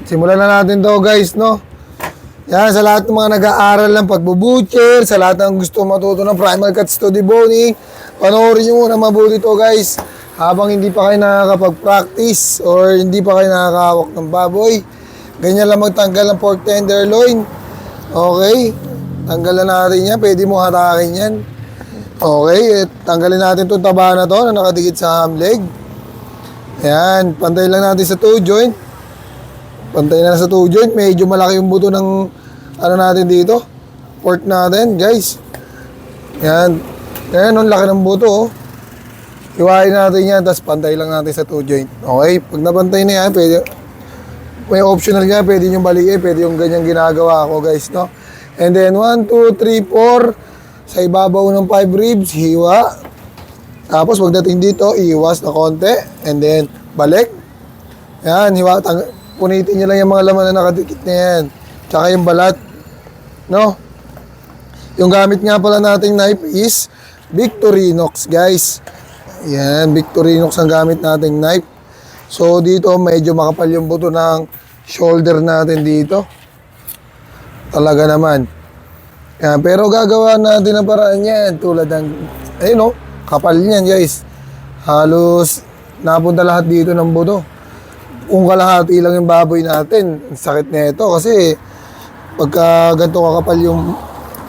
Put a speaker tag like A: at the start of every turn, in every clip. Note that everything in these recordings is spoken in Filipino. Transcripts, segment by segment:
A: simulan na natin to guys, no? Yan, sa lahat ng mga nag-aaral ng pagbubucher, sa lahat ng gusto matuto ng primal cuts to deboning, panoorin nyo muna mabuti to guys. Habang hindi pa kayo nakakapag-practice or hindi pa kayo nakakahawak ng baboy, ganyan lang magtanggal ng pork tenderloin. Okay, tanggalan natin yan, pwede mo hatakin yan. Okay, tanggalin natin itong taba na to na nakadikit sa ham leg. Ayan, pantay lang natin sa toe joint. Pantay na sa toe joint, medyo malaki yung buto ng ano natin dito, pork natin guys. Ayan, ayan, ang laki ng buto oh. Iwain natin yan, tapos pantay lang natin sa toe joint. Okay, pag napantay na yan, pwede, may optional yan, pwede nyo balikin, pwede yung ganyan ginagawa ko guys, no? And then 1, 2, 3, 4, sa ibabaw ng 5 ribs, hiwa. Tapos pagdating dito, iwas na konti, and then balik. Yan, hiwa, punitin nyo lang yung mga laman na nakadikit na yan. Tsaka yung balat, no? Yung gamit nga pala nating knife is Victorinox guys. Yan, Victorinox ang gamit nating knife. So dito medyo makapal yung buto ng shoulder natin dito. Talaga naman. Yan, pero gagawa natin ang paraan yan. Tulad ng, ayun no, kapal niyan guys. Halos napunta lahat dito ng buto. Kung kalahati lang yung baboy natin, sakit na ito kasi pagka ganito kakapal yung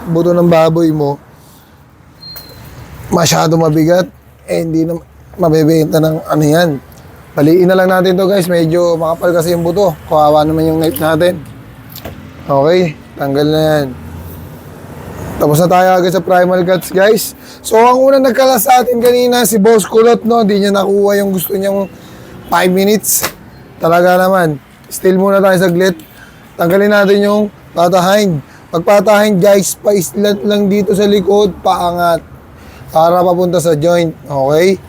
A: buto ng baboy mo, masyado mabigat, hindi na mabebenta ng ano yan. Baliin na lang natin to guys, medyo makapal kasi yung buto, kawawa naman yung knife natin. Okay, tanggal na yan. Tapos na tayo agad sa primal cuts guys. So ang unang nagkalas sa atin kanina si Boss Kulot, no, di niya nakuha yung gusto niyang 5 minutes. Talaga naman, still muna tayo saglit. Tanggalin natin yung patahind. Pag patahind guys, pa-islat lang dito sa likod, paangat. Para papunta sa joint, okay?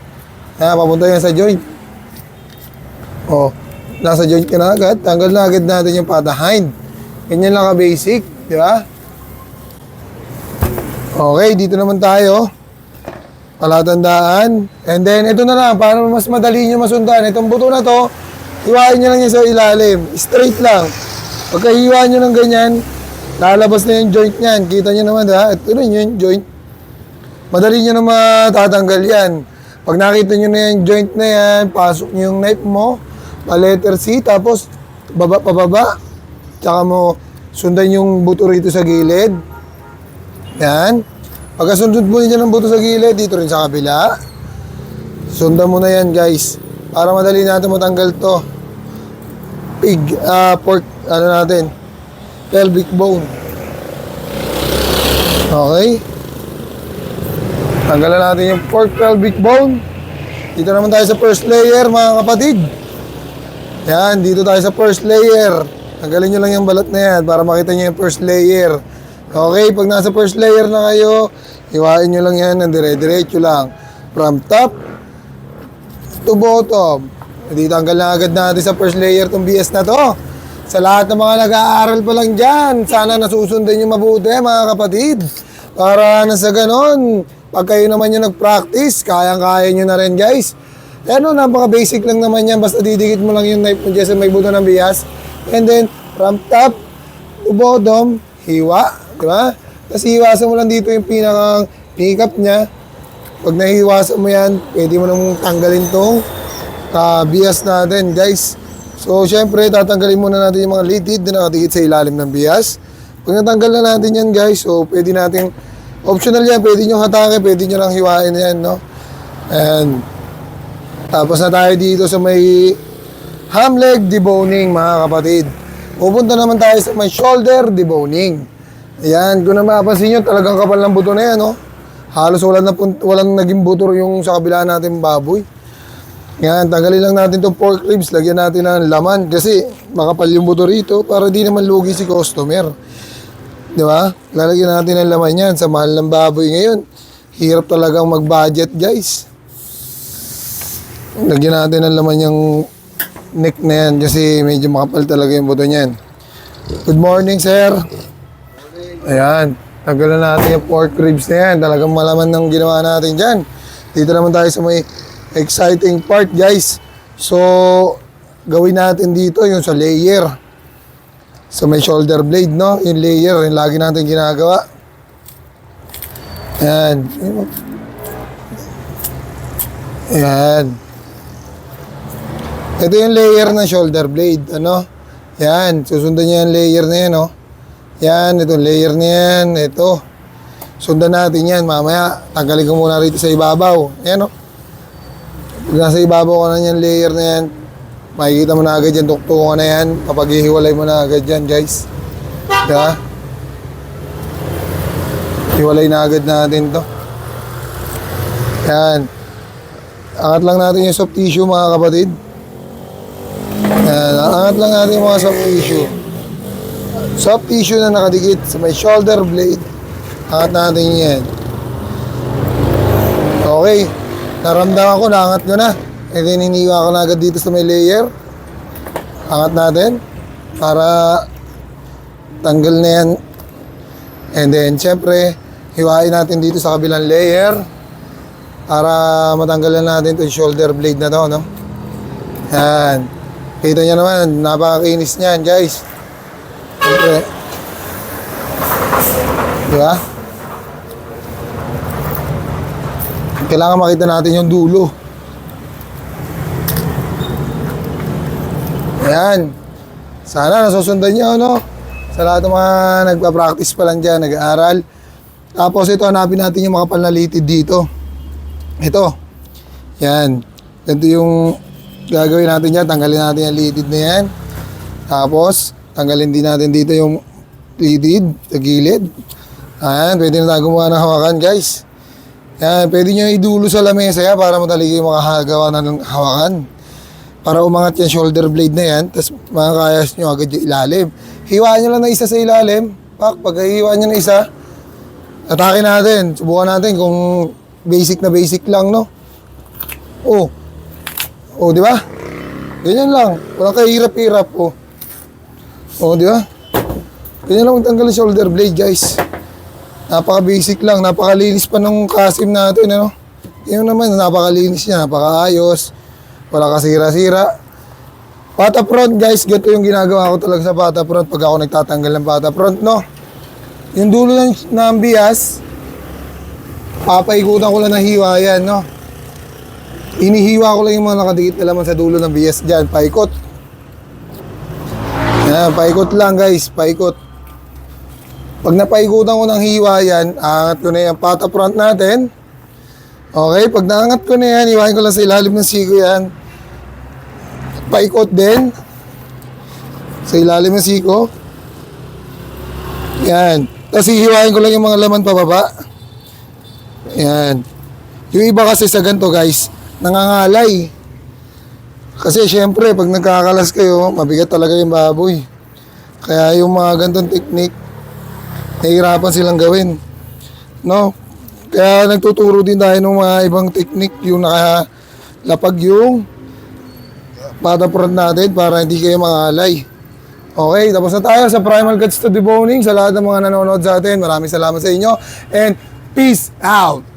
A: Papunta yan sa joint. Oh, nasa joint ka na agad. Tanggal na agad natin yung patahind. Ganyan lang ka-basic, di ba? Okay, dito naman tayo. Palatandaan. And then, ito na lang, para mas madali nyo masundan. Itong buto na to, hiwain nyo lang yan sa ilalim. Straight lang. Pagka hiwa nyo ng ganyan, lalabas na yung joint nyan. Kita nyo naman, ha? Ito na yung joint. Madali nyo na matatanggal yan. Pag nakita nyo na yung joint na yan, pasok nyo yung knife mo, pa-letter C, tapos baba, pababa. Tsaka mo sundan yung buto rito sa gilid. Yan. Pagkasundod mo niya ng buto sa gilid, dito rin sa kabila. Sundan mo na yan guys. Para madali natin matanggal to. Pork, ano natin, pelvic bone. Okay. Tanggalan natin yung pork pelvic bone. Dito naman tayo sa first layer mga kapatid. Yan, dito tayo sa first layer. Tanggalin nyo lang yung balat na yan para makita nyo yung first layer. Okay, pag nasa first layer na kayo, hiwain nyo lang yan ng dire-diretso lang. From top to bottom. Hindi tanggal na agad natin sa first layer tong BS na to. Sa lahat ng mga nag-aaral pa lang dyan, sana nasusundan nyo mabuti mga kapatid. Para na sa ganon, pag kayo naman yung nag-practice, kayang-kaya nyo na rin guys. Ano, napaka-basic lang naman yan. Basta didikit mo lang yung knife mo dyan sa may buto ng bias. And then, from top to bottom, hiwa. Diba? Tapos hiwasan mo lang dito yung pinakang pick-up niya. Pag nahiwasan mo yan, pwede mo nang tanggalin tong bias natin guys. So, syempre, tatanggalin muna natin yung mga litid na nakadikit sa ilalim ng bias. Pag natanggal na natin yan guys, so pwede natin, optional yan, pwede nyo hatake, pwede nyo lang hiwain yan, no? And tapos na tayo dito sa may ham leg deboning mga kapatid. Pupunta naman tayo sa may shoulder deboning. Ayan, kung na mapapansin nyo, talagang kapal ng buto na yan, no? Halos walang naging buto yung sa kabila natin baboy. Yan, tanggalin lang natin itong pork ribs, lagyan natin ng laman kasi makapal yung buto rito para di naman lugi si customer. Di ba? Lalagyan natin ng laman yan sa mahal ng baboy ngayon. Hirap talagang mag-budget guys. Lagyan natin ng laman yung neck na yan kasi medyo makapal talaga yung buto niyan. Good morning sir. Ayan, tanggalan natin yung pork ribs na yan. Talagang malaman ng ginawa natin dyan. Dito naman tayo sa may exciting part guys. So gawin natin dito yung sa layer. sa may shoulder blade, no? Yung layer, yung lagi natin ginagawa. Ayan. Ayan. Ito yung layer ng shoulder blade, ano? Yan, susundan niya yung layer na yan, no? Yan, ito layer na yan, ito. Sundan natin yan, mamaya, tanggalin ko muna rito sa ibabaw. Yan, no? Pag nasa ibabaw ko na yan, layer na yan, makikita mo na agad yan, tuktungan na yan, papaghihiwalay mo na agad yan, guys. Diba? Hiwalay na agad natin to. Yan. Angat lang natin yung soft tissue, mga kapatid. Yan, angat lang natin yung mga soft tissue. Soft tissue na nakadikit sa may shoulder blade. Angat natin yan. Okay. Naramdaman ko, naangat ko na. E then, hiniwa ko na agad dito sa may layer. Angat natin. Para tanggal na yan. And then, syempre, hiwain natin dito sa kabilang layer. Para matanggalan natin itong shoulder blade na to, no? Yan. Kita nyo naman, napakakinis niyan, guys. Siyempre. Diba? Kailangan makita natin yung dulo. Ayan. Sana nasusundan nyo, no? Sa lahat ng mga nagpa-practice pa lang dyan, nag-aaral. Tapos ito, hanapin natin yung makapal na litid dito. Ito. Yan. Ito yung gagawin natin dyan. Tanggalin natin yung litid na yan. Tapos, tanggalin din natin dito yung litid sa gilid. Ayan. Pwede na tayo gumawa ng hawakan, guys. Yan. Pwede nyo idulo sa lamesa yan para madali kayo makahagawa ng hawakan. Para umangat yung shoulder blade na yan. Tapos, makakayas nyo agad yung ilalim. Hiwaan nyo lang na isa sa ilalim. Pag hiwaan nyo na isa, atake natin. Subukan natin kung basic na basic lang, no? Oh. Oh, di ba? Ganyan lang. Walang kahirap-hirap, oh. Oh, di ba? Ganyan lang magtanggal yung shoulder blade, guys. Napaka-basic lang. Napakalinis pa ng kasim natin, ano? Yun naman, napakalinis niya. Napakaayos. Wala kasira-sira. Pata front, guys. Ganito yung ginagawa ko talaga sa pata front pag ako nagtatanggal ng pata front, no? Yung dulo ng bias, papaikutan ko lang ng hiwa yan, no? Inihiwa ko lang yung mga nakadikit na laman sa dulo ng bias dyan. Paikot. Yan, paikot lang, guys. Paikot. Pag napaikutan ko ng hiwa yan, angat ko na yung pata front natin. Okay, pag naangat ko na yan, hiwain ko lang sa ilalim ng siko yan. Paikot din. Sa ilalim ng siko. Yan. Tapos hihiwain ko lang yung mga laman pababa. Yan. Yung iba kasi sa ganito, guys, nangangalay. Kasi syempre, pag nagkakalas kayo, mabigat talaga yung baboy. Kaya yung mga ganitong technique, nahihirapan silang gawin. No? Kaya nagtuturo din tayo ng mga ibang technique, yung nakalapag yung patapurad natin para hindi kayo mangalay. Okay, tapos na tayo sa Primal Cuts to Deboning. Sa lahat ng mga nanonood sa atin, maraming salamat sa inyo. And peace out!